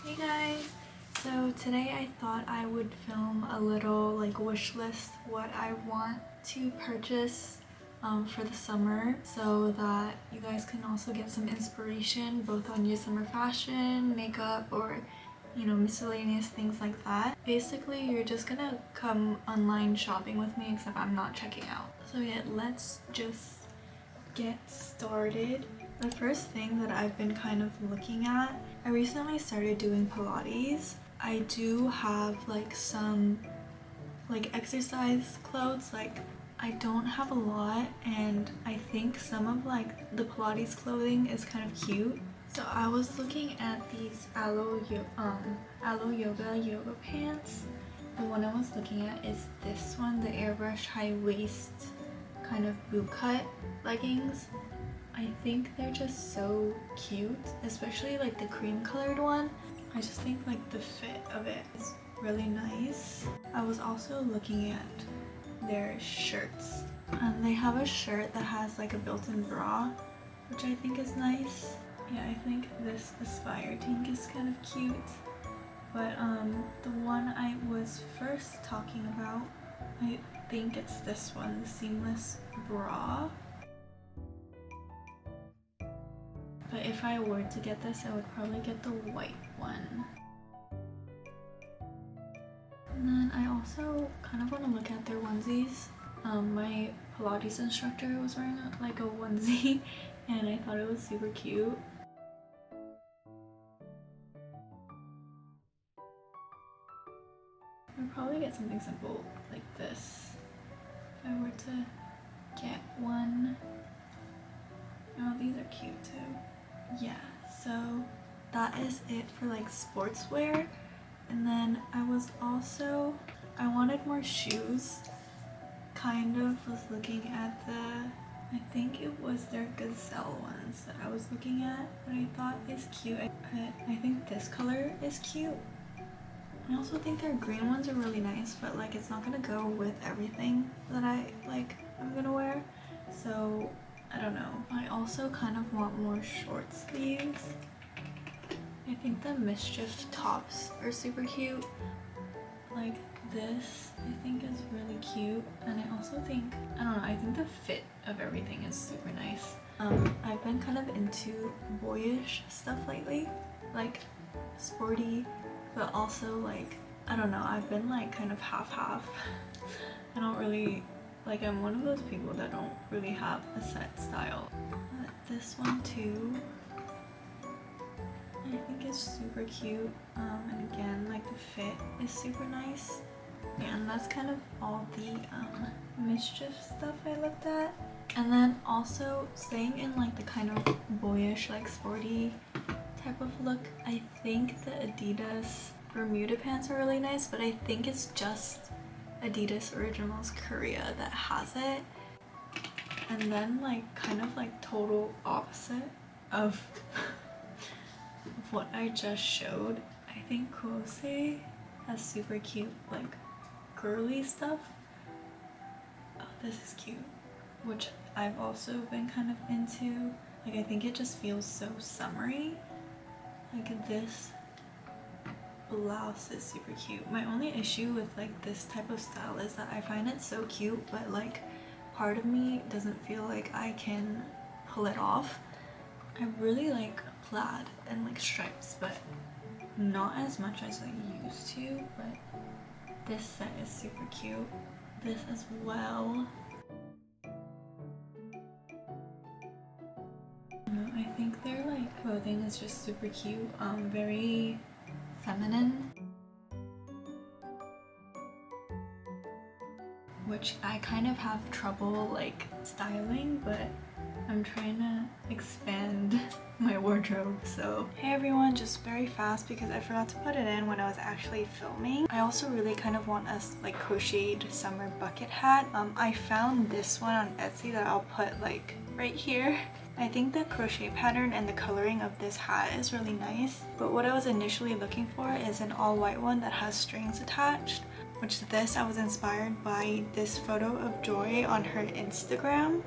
Hey guys! So today I thought I would film a little wish list what I want to purchase for the summer so that you guys can also get some inspiration both on your summer fashion, makeup, or miscellaneous things like that. Basically, you're just gonna come online shopping with me, except I'm not checking out. So yeah, let's just get started. The first thing that I've been kind of looking at, I recently started doing Pilates. I do have some exercise clothes. I don't have a lot, and I think some of the Pilates clothing is kind of cute. So I was looking at these 𝗀𝗀𝗶𝗶 yoga pants. The one I was looking at is this one, the airbrush high waist kind of boot cut leggings. I think they're just so cute, especially the cream colored one. I just think the fit of it is really nice. I was also looking at their shirts, and they have a shirt that has a built-in bra, which I think is nice. Yeah, I think this Aspire tank is kind of cute, but the one I was first talking about, I think it's this one, the seamless bra. But if I were to get this, I would probably get the white one. And then I also kind of want to look at their onesies. My Pilates instructor was wearing a onesie, and I thought it was super cute. I'd probably get something simple like this if I were to get one. Oh, these are cute too. Yeah, so that is it for sportswear. And then I wanted more shoes. Kind of was looking at I think it was their 𝗀𝗀𝗱𝗶 ones that I was looking at, that I thought is cute. I think this color is cute. I also think their green ones are really nice, but it's not gonna go with everything that I'm gonna wear, so I don't know. I also kind of want more short sleeves. I think the Mischief tops are super cute. This I think is really cute, and I also think, I don't know, I think the fit of everything is super nice. I've been kind of into boyish stuff lately, sporty, but also I don't know, I've been kind of half-half. I don't really I'm one of those people that don't really have a set style. But this one too, I think is super cute, and again the fit is super nice. Yeah, and that's kind of all the Mischief stuff I looked at. And then also staying in the kind of boyish sporty type of look, I think the Adidas Bermuda pants are really nice, but I think it's just Adidas Originals Korea that has it. And then kind of total opposite of what I just showed, I think 𝘀𝐀𝐴 has super cute girly stuff. Oh, this is cute, which I've also been kind of into. I think it just feels so summery. This blouse is super cute. My only issue with this type of style is that I find it so cute, but part of me doesn't feel like I can pull it off. I really like plaid and stripes, but not as much as I used to. But this set is super cute. This as well. I think their clothing is just super cute, very feminine, which I kind of have trouble styling, but I'm trying to expand my wardrobe. So hey everyone, just very fast because I forgot to put it in when I was actually filming. I also really kind of want a crocheted summer bucket hat. I found this one on Etsy that I'll put right here. I think the crochet pattern and the coloring of this hat is really nice, but what I was initially looking for is an all white one that has strings attached, which I was inspired by this photo of Joy on her Instagram.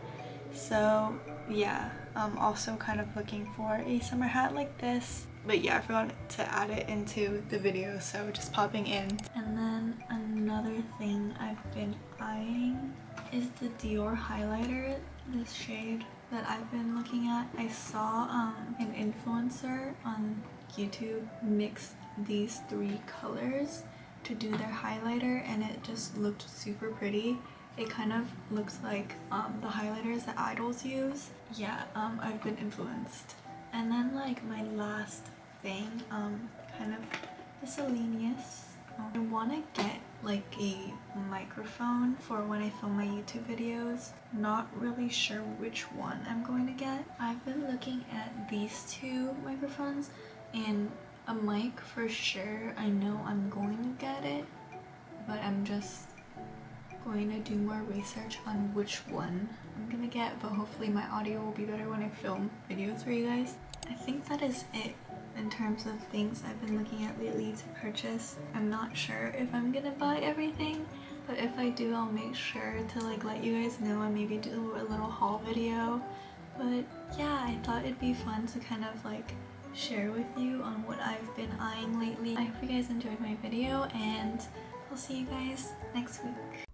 So yeah, I'm also kind of looking for a summer hat like this. But yeah, I forgot to add it into the video, so just popping in. And then another thing I've been eyeing is the Dior highlighter, this shade that I've been looking at. I saw an influencer on YouTube mix these 3 colors to do their highlighter, and it just looked super pretty. It kind of looks like the highlighters that idols use. Yeah, I've been influenced. And then like my last thing, kind of miscellaneous. I want to get like a microphone for when I film my YouTube videos. Not really sure which one I'm going to get. I've been looking at these 2 microphones, and a mic for sure. I know I'm going to get it, but I'm just going to do more research on which one I'm gonna get, but hopefully my audio will be better when I film videos for you guys. I think that is it in terms of things I've been looking at lately to purchase. I'm not sure if I'm gonna buy everything, but if I do, I'll make sure to like let you guys know and maybe do a little haul video. But yeah, I thought it'd be fun to kind of like share with you on what I've been eyeing lately. I hope you guys enjoyed my video, and I'll see you guys next week.